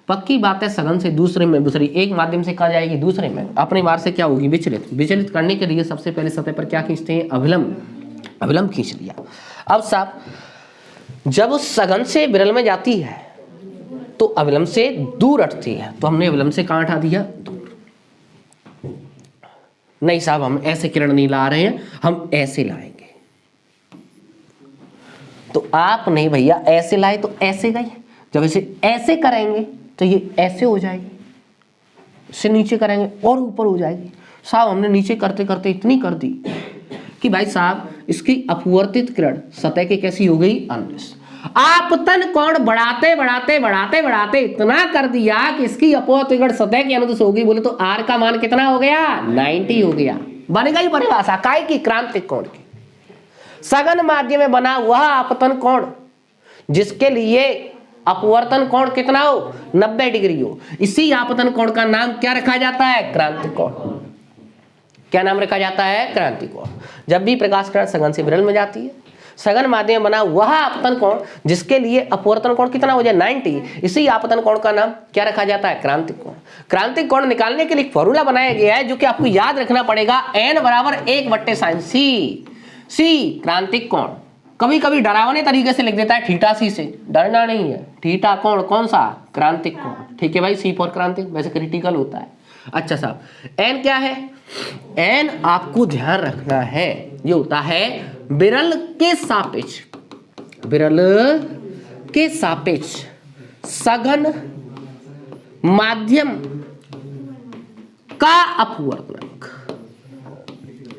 पक्की बात है सघन से दूसरे में, दूसरी एक माध्यम से कहा जाएगी दूसरे में, अपने बार से क्या होगी, विचलित। विचलित करने के लिए सबसे पहले सतह पर क्या खींचते हैं, अभिलंब। अभिलंब खींच लिया। अब साहब जब उस सघन से विरल में जाती है तो अविलंब से दूर हटती है, तो हमने अविलंब से कहाँ हटा दिया, दूर। नहीं साहब हम ऐसे किरण नहीं ला रहे हैं, हम ऐसे लाएंगे। तो आप नहीं भैया ऐसे लाए तो ऐसे गए, जब इसे ऐसे करेंगे तो ये ऐसे हो जाएगी, इससे नीचे करेंगे और ऊपर हो जाएगी। साहब हमने नीचे करते करते इतनी कर दी कि भाई साहब इसकी अपवर्तित किरण सतह की कैसी हो गई, अनविष। आपतन कोण बढ़ाते बढ़ाते बढ़ाते बढ़ाते इतना कर दिया कि इसकी अपवर्तित किरण सतह की अनुदिश होगी, बोले तो आर का मान कितना हो गया, 90 हो गया। बन गई परिभाषा काय की, क्रांतिक कोण की। सघन माध्यम में बना वह आपतन कोण जिसके लिए अपवर्तन कोण कितना हो, 90 डिग्री हो, इसी आपतन कोण का नाम क्या रखा जाता है, क्रांतिक कोण। क्या नाम रखा जाता है, क्रांतिक कोण। जब भी प्रकाश किरण सघन से विरल में जाती है, सघन माध्यम में बना वह आपतन कोण जिसके लिए अपवर्तन कोण कितना हो जाए, 90, इसी आपतन कोण का नाम क्या रखा जाता है, क्रांतिक कोण। क्रांतिक कोण निकालने के लिए फॉर्मूला बनाया गया है जो कि आपको याद रखना पड़ेगा, n बराबर 1/sin सी क्रांतिक कोण। कभी कभी डरावने तरीके से लिख देता है थीटा सी से, डरना नहीं है, थीटा कोण कौन सा, क्रांतिक कोण। ठीक है भाई, सी फॉर क्रांतिक, वैसे क्रिटिकल होता है। अच्छा साहब एन क्या है, एन आपको ध्यान रखना है ये होता है विरल के सापेक्ष, विरल के सापेक्ष सघन माध्यम का अपवर्तनक,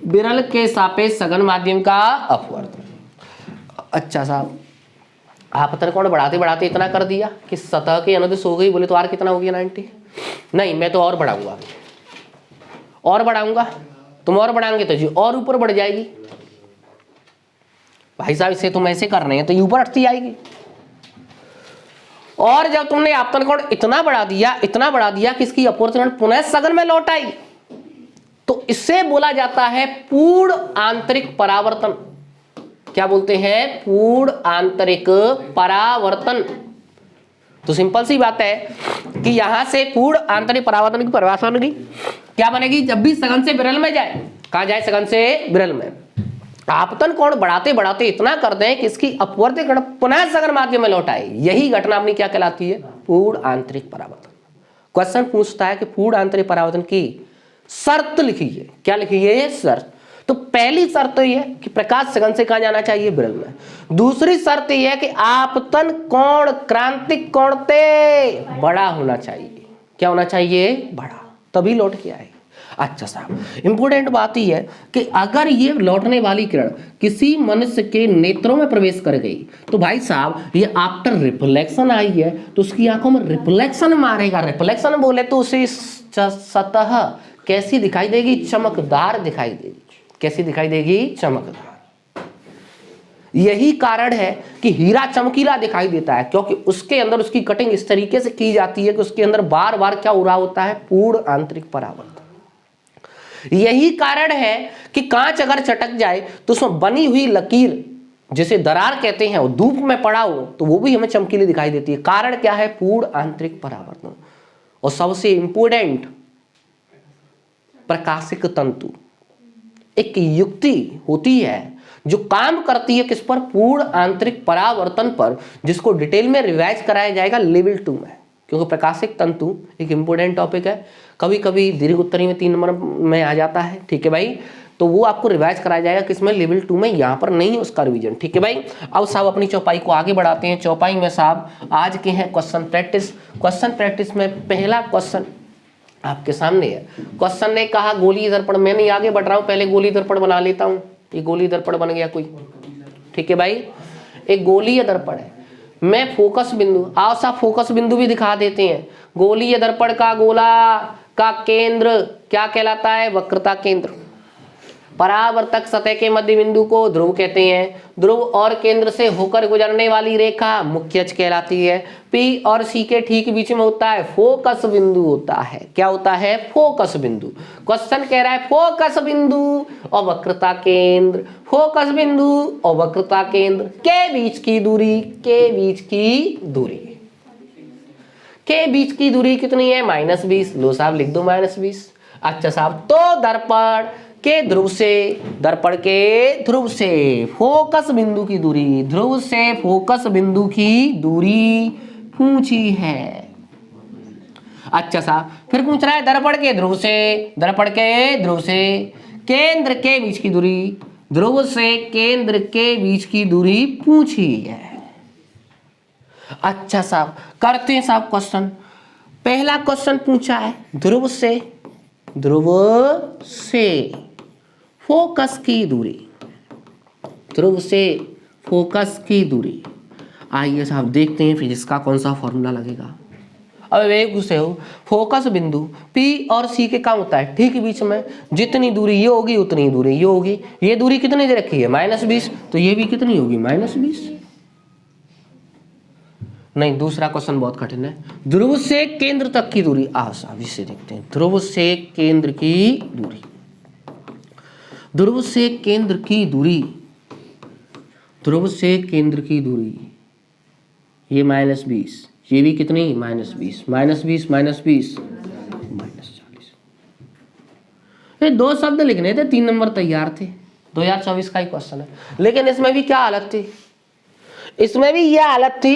विरल के सापेक्ष सघन माध्यम का अपवर्तन। अच्छा साहब आपतन कोण बढ़ाते बढ़ाते इतना कर दिया कि सतह की अनुदिश हो गई, बोले तो आर कितना हो गया, 90। नहीं मैं तो और बढ़ाऊंगा, और बढ़ाऊंगा, तुम और बढ़ाएंगे तो जी और ऊपर बढ़ जाएगी। भाई साहब इसे तुम ऐसे कर रहे हैं तो ये ऊपर हटती आएगी। और जब तुमने आपतन कोण इतना बढ़ा दिया, इतना बढ़ा दिया कि इसकी अपवर्तन पुनः सघन में लौट आई, तो इससे बोला जाता है पूर्ण आंतरिक परावर्तन। क्या बोलते हैं, पूर्ण आंतरिक परावर्तन। तो सिंपल सी बात है कि यहां से पूर्ण आंतरिक परावर्तन की परिभाषा बनेगी, क्या बनेगी, जब भी सघन से विरल में जाए, कहां जाए, सघन से विरल में, आपतन कोण बढ़ाते बढ़ाते इतना कर दें कि इसकी अपवर्तित किरण पुनः सघन माध्यम में लौट आए, यही घटना अपनी क्या कहलाती है, पूर्ण आंतरिक परावर्तन। क्वेश्चन पूछता है कि पूर्ण आंतरिक परावर्तन की शर्त लिखिए, क्या लिखिए, शर्त। तो पहली शर्त तो यह कि प्रकाश सघन से कहां जाना चाहिए, विरल में। दूसरी शर्त यह है कि आपतन कोण क्रांतिक कोण से बड़ा होना चाहिए, क्या होना चाहिए, बड़ा, तभी लौट के आए। अच्छा साहब इंपोर्टेंट बात यह है कि अगर ये लौटने वाली किरण किसी मनुष्य के नेत्रों में प्रवेश कर गई तो भाई साहब ये आफ्टर रिफ्लेक्शन आई है तो उसकी आंखों में रिफ्लेक्शन मारेगा। रिफ्लेक्शन बोले तो उसे सतह कैसी दिखाई देगी, चमकदार दिखाई देगी। कैसी दिखाई देगी, चमकदार। यही कारण है कि हीरा चमकीला दिखाई देता है, क्योंकि उसके अंदर उसकी कटिंग इस तरीके से की जाती है कि उसके अंदर बार बार क्या हो रहा होता है, पूर्ण आंतरिक परावर्तन। यही कारण है कि कांच अगर चटक जाए तो उसमें बनी हुई लकीर जिसे दरार कहते हैं वो धूप में पड़ा हो तो वो भी हमें चमकीली दिखाई देती है। कारण क्या है, पूर्ण आंतरिक परावर्तन। और सबसे इंपोर्टेंट प्रकाशिक तंतु, एक युक्ति होती है जो काम करती है किस पर, पूर्ण आंतरिक परावर्तन पर, जिसको डिटेल में रिवाइज कराया जाएगा लेवल 2 में, क्योंकि प्रकाशिक तंतु एक इंपोर्टेंट टॉपिक है। कभी कभी दीर्घ उत्तरी में 3 नंबर में आ जाता है, ठीक है भाई, तो वो आपको रिवाइज कराया जाएगा किसमें, लेवल 2 में, यहाँ पर नहीं है उसका रिवीजन, ठीक है भाई। अब साहब अपनी चौपाई को आगे बढ़ाते हैं। चौपाई में साहब आज के हैं क्वेश्चन प्रैक्टिस। क्वेश्चन प्रैक्टिस में पहला क्वेश्चन आपके सामने है। क्वेश्चन ने कहा गोलीय दर्पण, मैं नहीं आगे बढ़ रहा हूं, पहले गोलीय दर्पण बना लेता हूं। ये गोलीय दर्पण बन गया कोई, ठीक है भाई, एक गोलीय दर्पण है। मैं फोकस बिंदु, आओ साहब फोकस बिंदु भी दिखा देते हैं। गोलीय दर्पण का गोला का केंद्र क्या कहलाता है, वक्रता केंद्र। परावर्तक सतह के मध्य बिंदु को ध्रुव कहते हैं। ध्रुव और केंद्र से होकर गुजरने वाली रेखा मुख्य अक्ष कहलाती है। P और C के ठीक बीच में होता है फोकस बिंदु होता है। क्या होता है, फोकस बिंदु। क्वेश्चन कह रहा है फोकस बिंदु और वक्रता केंद्र, फोकस बिंदु और वक्रता केंद्र के बीच की दूरी, के बीच की दूरी, के बीच की दूरी कितनी है, -20। लो साहब लिख दो -20। अच्छा साहब, तो दर्पण के ध्रुव से, दर्पण के ध्रुव से फोकस बिंदु की दूरी, ध्रुव से फोकस बिंदु की दूरी पूछी है। अच्छा साहब, फिर पूछ रहा है दर्पण के ध्रुव से, दर्पण के ध्रुव से केंद्र के बीच की दूरी, ध्रुव से केंद्र के बीच की दूरी पूछी है। अच्छा साहब, करते हैं साहब क्वेश्चन। पहला क्वेश्चन पूछा है ध्रुव से फोकस की दूरी, ध्रुव से फोकस की दूरी। आइए साहब देखते हैं फिजिक्स का कौन सा फॉर्मूला लगेगा। अब एक से हो, फोकस बिंदु P और C के काम होता है ठीक बीच में, जितनी दूरी ये होगी उतनी दूरी ये होगी। ये दूरी कितनी दे रखी है -20, तो ये भी कितनी होगी -20। नहीं, दूसरा क्वेश्चन बहुत कठिन है। ध्रुव से केंद्र तक की दूरी, साहब इसे देखते हैं। ध्रुव से केंद्र की दूरी, ध्रुव से केंद्र की दूरी, ध्रुव से केंद्र की दूरी ये -20, ये भी कितनी -20, -20 -20 -40। ये दो शब्द लिखने थे, 3 नंबर तैयार थे। 2024 का ही क्वेश्चन है, लेकिन इसमें भी क्या हालत थी, इसमें भी यह हालत थी।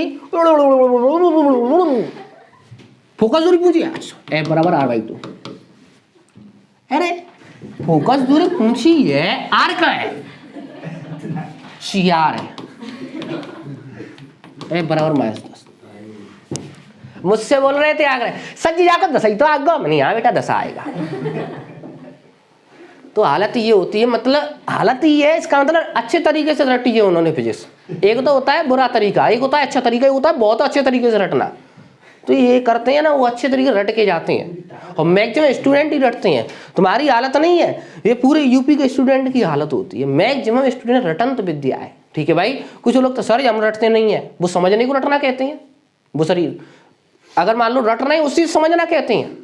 फोकस दूरी पूछी F बराबर R/2। अरे फोकस दूरी पूछी है, R का है, CR है, F बराबर -10। मुझसे बोल रहे थे आगरे सर जी जाकर 10 ही तो आगे नहीं, हाँ बेटा 10 आएगा। तो हालत ये होती है, मतलब हालत ये है, इसका मतलब अच्छे तरीके से रटी है उन्होंने फिजिक्स। एक तो होता है बुरा तरीका, एक होता है अच्छा तरीका, एक होता है बहुत अच्छे तरीके से रटना। तो ये करते हैं ना, वो अच्छे तरीके रट के जाते हैं, और मैक्सिमम स्टूडेंट ही रटते हैं। तुम्हारी हालत नहीं है, ये पूरे यूपी के स्टूडेंट की हालत होती है। मैक्सिमम स्टूडेंट रटंत विद्या है, ठीक है भाई। कुछ लोग तो सर हम रटते नहीं है, वो समझने को रटना कहते हैं। वो शरीर अगर मान लो रट रहे हैं, उसी समझना कहते हैं।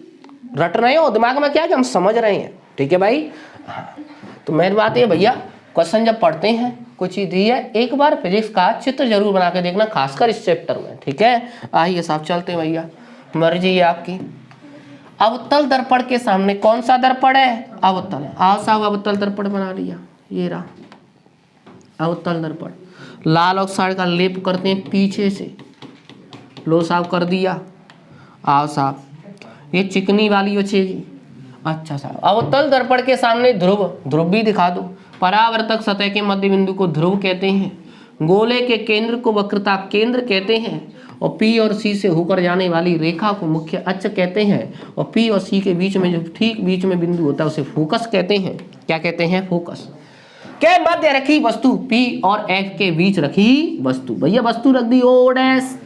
रट रहे हो दिमाग में क्या है कि हम समझ रहे हैं, ठीक है भाई। तो मेन बात है भैया, क्वेश्चन जब पढ़ते हैं कोई चीज दी है, एक बार फिजिक्स का चित्र जरूर बना के देखना, खासकर इस चैप्टर में, ठीक है। आइए साहब चलते हैं भैया, मर्जी है आपकी। अवतल दर्पण के सामने कौन सा दर्पण है, अवतल। आओ साहब अवतल दर्पण बना लिया, ये रहा अवतल दर्पण। लाल ऑक्साइड का लेप करते हैं पीछे से, लो साहब कर दिया। आओ साहब ये चिकनी वाली बचेगी। अच्छा साहब, अवतल दर्पण के सामने ध्रुव, ध्रुव भी दिखा दो। परावर्तक सतह के मध्य बिंदु को ध्रुव कहते हैं। गोले के केंद्र को वक्रता केंद्र कहते हैं, और P और C से होकर जाने वाली रेखा को मुख्य अक्ष कहते हैं। और P और C के बीच में जो ठीक बीच में बिंदु होता है उसे फोकस कहते हैं। क्या कहते हैं, फोकस। के मध्य रखी वस्तु, P और F के बीच रखी वस्तु। भैया वस्तु रख दी O डैश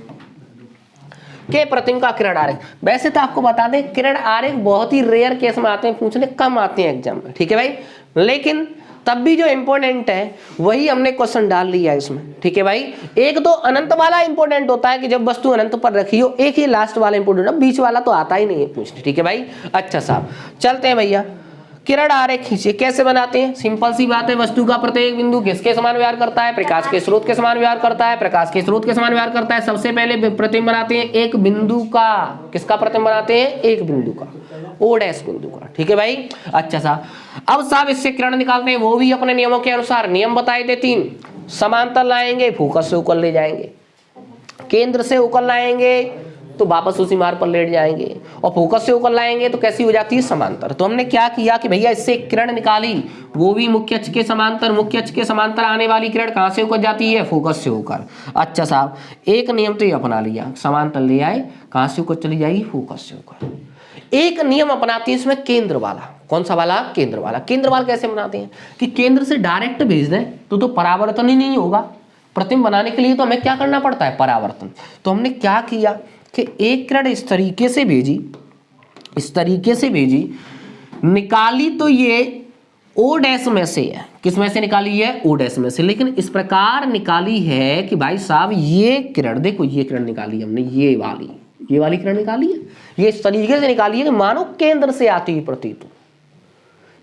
के प्रतिबिंब का किरण आरेख। वैसे तो आपको बता दें किरण आरेख बहुत ही रेयर केस में आते हैं, पूछने कम आते हैं एग्जाम में, ठीक है भाई। लेकिन तब भी जो इंपॉर्टेंट है वही हमने क्वेश्चन डाल लिया है इसमें, ठीक है भाई। एक तो अनंत वाला इंपॉर्टेंट होता है कि जब वस्तु अनंत पर रखी हो, एक ही लास्ट वाला इंपॉर्टेंट है, बीच वाला तो आता ही नहीं है पूछने, ठीक है भाई। अच्छा साहब चलते हैं भैया, किरण आरेख खींचिए। कैसे बनाते हैं, सिंपल सी बात है। वस्तु का प्रत्येक बिंदु किसके समान व्यवहार करता है, प्रकाश के स्रोत के समान व्यवहार करता है, प्रकाश के स्रोत के समान व्यवहार करता है। सबसे पहले प्रतिबिंब बनाते हैं एक बिंदु का, किसका प्रतिबिंब बनाते हैं, एक बिंदु का, O डैश बिंदु का, ठीक है भाई। अच्छा साहब, अब साहब इससे किरण निकालते हैं, वो भी अपने नियमों के अनुसार। नियम बताए थे 3, समांतर लाएंगे, फोकस से होकर ले जाएंगे, केंद्र से होकर लाएंगे तो वापस उसी मार्ग पर लेट जाएंगे, और फोकस से होकर लाएंगे तो कैसी हो जाती है, समांतर। तो हमने क्या किया कि भैया इससे किरण निकाली, वो भी मुख्य अक्ष के समांतर। मुख्य अक्ष के समांतर आने वाली किरण कहां से होकर जाती है, फोकस से होकर। अच्छा साहब एक नियम तो ये अपना लिया, समांतर ले आए, कहां से होकर चली जाएगी, फोकस से होकर। एक नियम अपनाती है इसमें केंद्र वाला। कौन सा वाला, केंद्र वाला। केंद्र वाला कैसे बनाते हैं कि केंद्र से डायरेक्ट भेज दें तो परावर्तन ही नहीं होगा। प्रतिबिंब बनाने के लिए तो हमें क्या करना पड़ता है, परावर्तन। तो हमने क्या किया कि एक किरण इस तरीके से भेजी, इस तरीके से भेजी, निकाली तो ये O डैश में से है। किस में से निकाली है, O डैश में से। लेकिन इस प्रकार निकाली है कि भाई साहब ये किरण देखो, ये किरण निकाली हमने, ये वाली किरण निकाली है। ये इस तरीके से निकाली है कि मानो केंद्र से आती ही प्रतीत हो,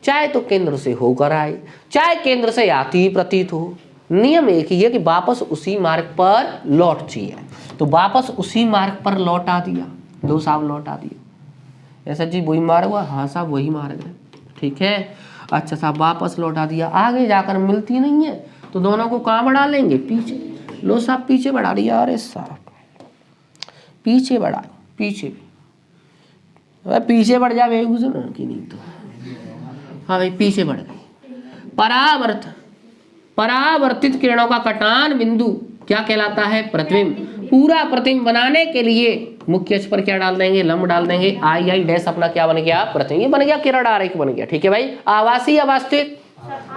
चाहे तो केंद्र से होकर आए, चाहे केंद्र से आती ही प्रतीत हो। नियम एक ही है कि वापस उसी मार्ग पर लौट चाहिए। तो वापस उसी मार्ग पर लौटा दिया, दो साहब लौटा दिया। ऐसा जी वही मार्ग हुआ, हाँ साहब वही मार्ग है, ठीक है। अच्छा साहब वापस लौटा दिया, आगे जाकर मिलती नहीं है तो दोनों को कहाँ बढ़ा लेंगे, पीछे। लो साहब पीछे बढ़ा दिया। अरे साहब पीछे बढ़ा, पीछे पीछे बढ़ जा बेगूसराय की नहीं तो, हाँ भाई पीछे बढ़ गई। परावर्तित किरणों का कटान बिंदु क्या कहलाता है? प्रतिबिंब। पूरा प्रतिबिंब बनाने के लिए मुख्य अक्ष पर क्या डाल देंगे? लंब डाल देंगे। आई डैश अपना क्या बन गया? प्रतिबिंब। ये बन गया किरण आरेख बन गया। ठीक है भाई। आभासी या वास्तविक?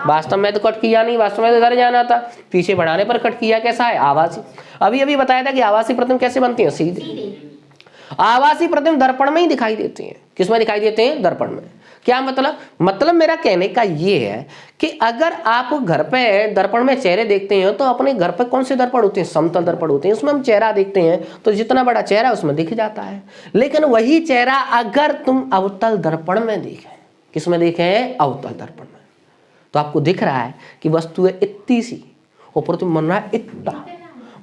वास्तव में तो कट किया नहीं, वास्तव में तो इधर जाना था, पीछे बढ़ाने पर कट किया। कैसा है? आभासी। अभी बताया था कि आभासी प्रतिबिंब कैसे बनती है? सीधे। आभासी प्रतिबिंब दर्पण में ही दिखाई देते हैं। किसमें दिखाई देते हैं? दर्पण में। क्या मतलब मेरा कहने का ये है कि अगर आप घर पे दर्पण में चेहरे देखते हैं तो अपने घर पे कौन से दर्पण होते हैं? समतल दर्पण होते हैं। उसमें हम चेहरा देखते हैं तो जितना बड़ा चेहरा उसमें दिख जाता है। लेकिन वही चेहरा अगर तुम अवतल दर्पण में देखें, किसमें देखें? अवतल दर्पण में, तो आपको दिख रहा है कि वस्तु है इतनी सी और प्रतिबिंब बन रहा है इतना।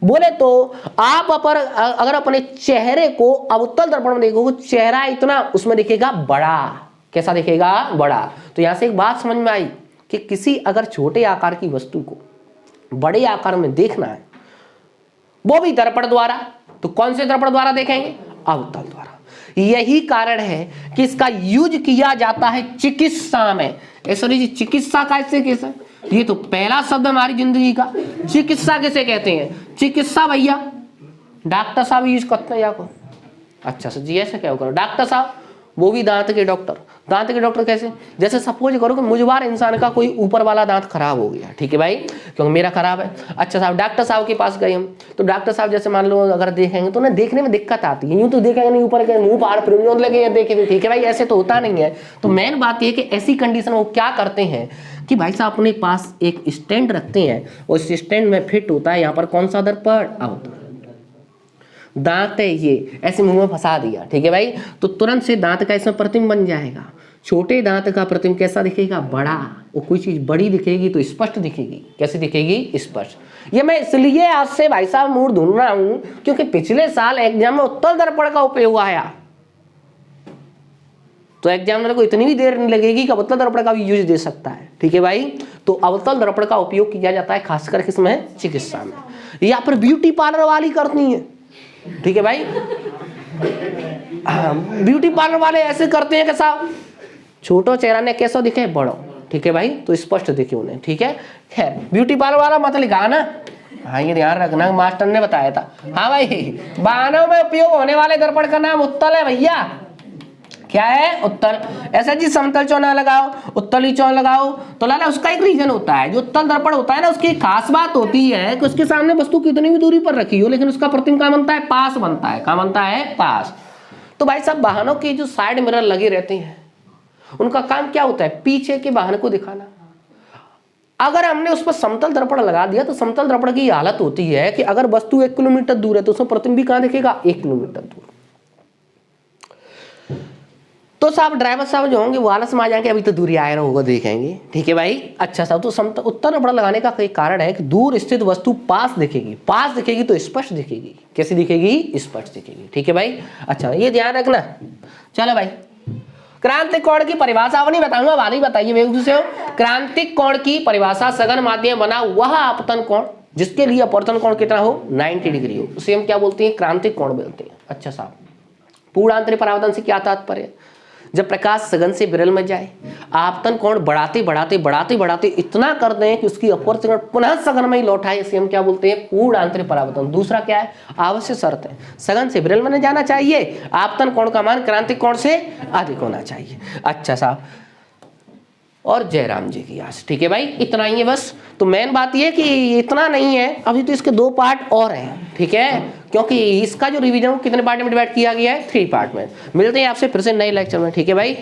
बोले तो आप अगर अपने चेहरे को अवतल दर्पण में देखोगे, चेहरा इतना, उसमें दिखेगा बड़ा। कैसा दिखेगा? बड़ा। तो यहां से एक बात समझ में आई कि किसी अगर छोटे आकार की वस्तु को बड़े आकार में देखना है, वो भी दर्पण द्वारा, तो कौन से दर्पण द्वारा देखेंगे? अवतल द्वारा। यही कारण है कि इसका यूज किया जाता है चिकित्सा में। सॉरी जी, चिकित्सा का इससे कैसे? ये तो पहला शब्द हमारी जिंदगी का। चिकित्सा किसे कहते हैं? चिकित्सा भैया डॉक्टर साहब यूज करते हैं या को? अच्छा सर जी, ऐसे क्या करो डॉक्टर साहब, वो भी दांत के डॉक्टर। दांत के डॉक्टर कैसे? जैसे सपोज करो कि मुझवार इंसान का कोई ऊपर वाला दांत खराब हो गया, ठीक है भाई, क्योंकि मेरा खराब है। अच्छा साहब, डॉक्टर साहब के पास गए हम, तो डॉक्टर साहब जैसे मान लो अगर देखेंगे तो ना देखने में दिक्कत आती है। यूं तो देखेंगे नहीं, ऊपर के मुंह पहाड़ फिर लगे देखे, ठीक है भाई, ऐसे तो होता नहीं है। तो मेन बात यह कि ऐसी कंडीशन वो क्या करते हैं कि भाई साहब अपने पास एक स्टैंड रखते हैं और इस स्टैंड में फिट होता है यहाँ पर कौन सा दर्पण? अवतल। दांत है ये, ऐसे मुंह में फंसा दिया, ठीक है भाई, तो तुरंत से दांत का इसमें प्रतिबिंब बन जाएगा। छोटे दांत का प्रतिबिंब कैसा दिखेगा? बड़ा। वो कोई चीज बड़ी दिखेगी तो स्पष्ट दिखेगी। कैसी दिखेगी? स्पष्ट। ये मैं इसलिए आज से भाई साहब मूड ढूंढ रहा हूं क्योंकि पिछले साल एग्जाम में उत्तल दर्पण का उपयोग आया, तो एग्जामिनर को इतनी भी देर नहीं लगेगी कि अवतल दर्पण का भी यूज दे सकता है। ठीक है भाई, तो अवतल दर्पण का उपयोग किया जाता है खासकर किसमें? चिकित्सा में, या फिर ब्यूटी पार्लर वाली करती है। ठीक है भाई, ब्यूटी पार्लर वाले ऐसे करते हैं कि साहब छोटो चेहरा ने कैसा दिखे? बड़ो। ठीक है भाई, तो स्पष्ट दिखे उन्हें। ठीक है, खैर ब्यूटी पार्लर वाला मत लिखा ना, हाँ ये ध्यान रखना, मास्टर ने बताया था। हाँ भाई, वाहनों में उपयोग होने वाले दर्पण का नाम उत्तल है भैया। क्या है? उत्तल। ऐसा जी समतल चौन ना लगाओ, उत्तली चौन लगाओ, तो लाला उसका एक रीजन होता है। जो उत्तल दर्पण होता है ना, उसकी खास बात होती है कि उसके सामने वस्तु कितनी भी दूरी पर रखी हो, लेकिन उसका प्रतिबिंब क्या बनता है? पास बनता है। क्या बनता है? पास। तो भाई साहब वाहनों के जो साइड मिरर लगे रहते हैं, उनका काम क्या होता है? पीछे के वाहन को दिखाना। अगर हमने उस पर समतल दर्पण लगा दिया तो समतल दर्पण की हालत होती है कि अगर वस्तु 1 किलोमीटर दूर है तो उसमें प्रतिबिंब भी कहां दिखेगा? 1 किलोमीटर दूर। तो साहब ड्राइवर साहब जो होंगे वो आलस में आ जाएंगे, अभी तो दूरी आया रहा होगा, देखेंगे। ठीक है भाई, अच्छा साहब, तो समतल उत्तल दर्पण लगाने का एक कारण है कि दूर स्थित वस्तु पास दिखेगी। पास दिखेगी तो स्पष्ट दिखेगी। कैसी दिखेगी? स्पष्ट दिखेगी। ठीक है भाई, अच्छा ये ध्यान रखना। चलो भाई, क्रांतिक कोण की परिभाषा नहीं बताऊंगा, वाली बताइए बेगूसराय से हो। क्रांतिक कोण की परिभाषा सघन माध्यम बना वह आपतन कोण जिसके लिए अपवर्तन कोण कितना हो? 90 डिग्री हो, उसे हम क्या बोलते हैं? क्रांतिक कोण बोलते हैं। अच्छा साहब, पूर्णांतरिक परावर्तन से क्या तात्पर्य? जब प्रकाश सघन से विरल में जाए, आपतन कोण बढ़ाते बढ़ाते बढ़ाते बढ़ाते इतना कर दें कि उसकी अपवर्तन कोण पुनः सघन में ही लौटाए, इसे हम क्या बोलते हैं? पूर्ण आंतरिक परावर्तन। दूसरा क्या है? आवश्यक शर्त है सघन से विरल में जाना चाहिए, आपतन कोण का मान क्रांतिक कोण से अधिक होना चाहिए। अच्छा साहब, और जयराम जी की आस। ठीक है भाई, इतना ही है बस। तो मेन बात ये कि इतना नहीं है, अभी तो इसके 2 पार्ट और हैं। ठीक है, क्योंकि इसका जो रिवीजन कितने पार्ट में डिवाइड किया गया है? 3 पार्ट में। मिलते हैं आपसे फिर से नए लेक्चर में। ठीक है भाई।